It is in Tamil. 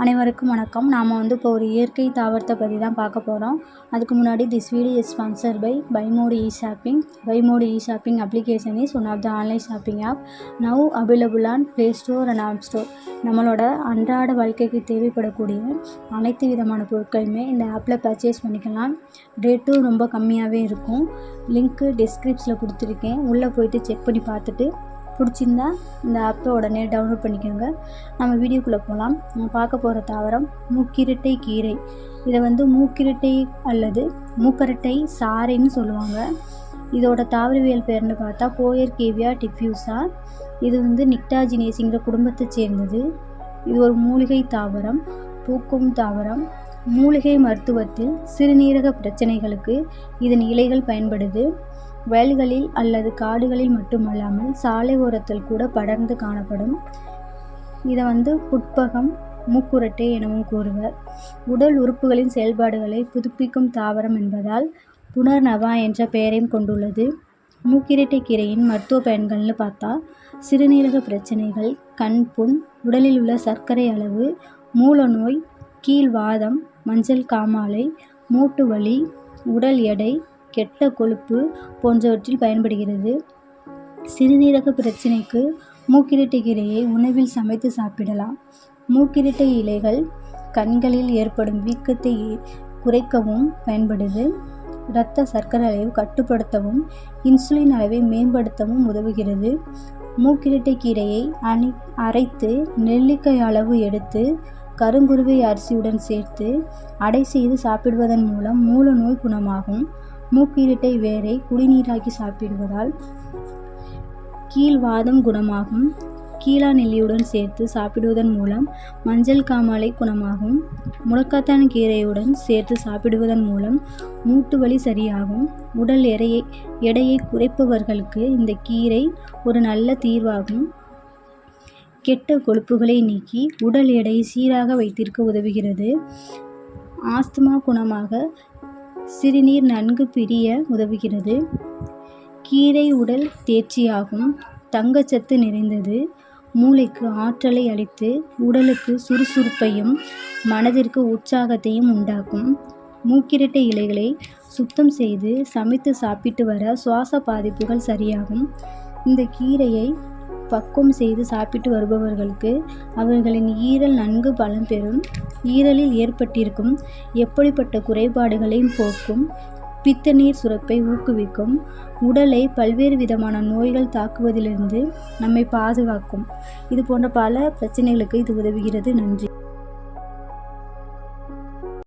அனைவருக்கும் வணக்கம். நாம் இப்போ ஒரு இயற்கை தாவரத்தை பற்றி தான் பார்க்க போகிறோம். அதுக்கு முன்னாடி this video is sponsored by Bymode e shopping. Bymode e shopping application is one of the online shopping app now available on Play Store and App Store. நம்மளோட அன்றாட வாழ்க்கைக்கு தேவைப்படக்கூடிய அனைத்து விதமான பொருட்களுமே இந்த ஆப்பில் பர்ச்சேஸ் பண்ணிக்கலாம். ரேட்டும் ரொம்ப கம்மியாகவே இருக்கும். லிங்க்கு டிஸ்கிரிப்ஷனில் கொடுத்துருக்கேன். உள்ளே போயிட்டு செக் பண்ணி பார்த்துட்டு பிடிச்சிருந்தா இந்த ஆப்பை உடனே டவுன்லோட் பண்ணிக்கோங்க. நம்ம வீடியோக்குள்ளே போகலாம். நம்ம பார்க்க போகிற தாவரம் மூக்கிரட்டை கீரை. இதை மூக்கிரட்டை அல்லது மூக்கரட்டை சாறைன்னு சொல்லுவாங்க. இதோட தாவரவியல் பேர்னு பார்த்தா போயர்கேவியா டிஃப்யூஸா. இது நிக்டாஜினேசிங்கிற குடும்பத்தை சேர்ந்தது. இது ஒரு மூலிகை தாவரம், பூக்கும் தாவரம். மூலிகை மருத்துவத்தில் சிறுநீரக பிரச்சனைகளுக்கு இதன் இலைகள் பயன்படுது. வயல்களில் அல்லது காடுகளில் மட்டுமல்லாமல் சாலை ஓரத்தில் கூட படர்ந்து காணப்படும். இதை புட்பகம், மூக்குரட்டை எனவும் கூறுவர். உடல் உறுப்புகளின் செயல்பாடுகளை புதுப்பிக்கும் தாவரம் என்பதால் புனர்நவா என்ற பெயரையும் கொண்டுள்ளது. மூக்கிரட்டை கீரையின் மருத்துவ பயன்கள்னு பார்த்தா சிறுநீரக பிரச்சனைகள், கண் புண், உடலில் உள்ள சர்க்கரை அளவு, மூலநோய், கீழ்வாதம், மஞ்சள் காமாலை, மூட்டு வலி, உடல் எடை, கெட்ட கொழுப்பு போன்றவற்றில் பயன்படுகிறது. சிறுநீரக பிரச்சனைக்கு மூக்கிரட்டை கீரையை உணவில் சமைத்து சாப்பிடலாம். மூக்கிரட்டை இலைகள் கண்களில் ஏற்படும் வீக்கத்தை குறைக்கவும் பயன்படுது. இரத்த சர்க்கரை அளவை கட்டுப்படுத்தவும் இன்சுலின் அளவை மேம்படுத்தவும் உதவுகிறது. மூக்கிரட்டை கீரையை அரைத்து நெல்லிக்காய் அளவு எடுத்து கருங்குருவை அரிசியுடன் சேர்த்து அடை செய்து சாப்பிடுவதன் மூலம் மூலநோய் குணமாகும். மூக்கிரட்டை வேரை குடிநீராக்கி சாப்பிடுவதால் கீழ்வாதம் குணமாகும். கீழா நெல்லியுடன் சேர்த்து சாப்பிடுவதன் மூலம் மஞ்சள் காமாலை குணமாகும். முடக்கத்தான் கீரையுடன் சேர்த்து சாப்பிடுவதன் மூலம் மூட்டு வலி சரியாகும். உடல் எடையை குறைப்பவர்களுக்கு இந்த கீரை ஒரு நல்ல தீர்வாகும். கெட்ட கொழுப்புகளை நீக்கி உடல் எடையை சீராக வைத்திருக்க உதவுகிறது. ஆஸ்துமா குணமாக சிறுநீர் நன்கு பிரிய உதவுகிறது. கீரை உடல் தேர்ச்சியாகும். தங்கச்சத்து நிறைந்தது. மூளைக்கு ஆற்றலை அளித்து உடலுக்கு சுறுசுறுப்பையும் மனதிற்கு உற்சாகத்தையும் உண்டாக்கும். மூக்கிரட்டை இலைகளை சுத்தம் செய்து சமைத்து சாப்பிட்டு வர சுவாச பாதிப்புகள் சரியாகும். இந்த கீரையை பக்குவம் செய்து சாப்பிட்டு வருபவர்களுக்கு அவர்களின் ஈரல் நன்கு பலம் பெறும். ஈரலில் ஏற்பட்டிருக்கும் எப்படிப்பட்ட குறைபாடுகளையும் போக்கும். பித்த நீர் சுரப்பை ஊக்குவிக்கும். உடலை பல்வேறு விதமான நோய்கள் தாக்குவதிலிருந்து நம்மை பாதுகாக்கும். இது போன்ற பல பிரச்சனைகளுக்கு இது உதவுகிறது. நன்றி.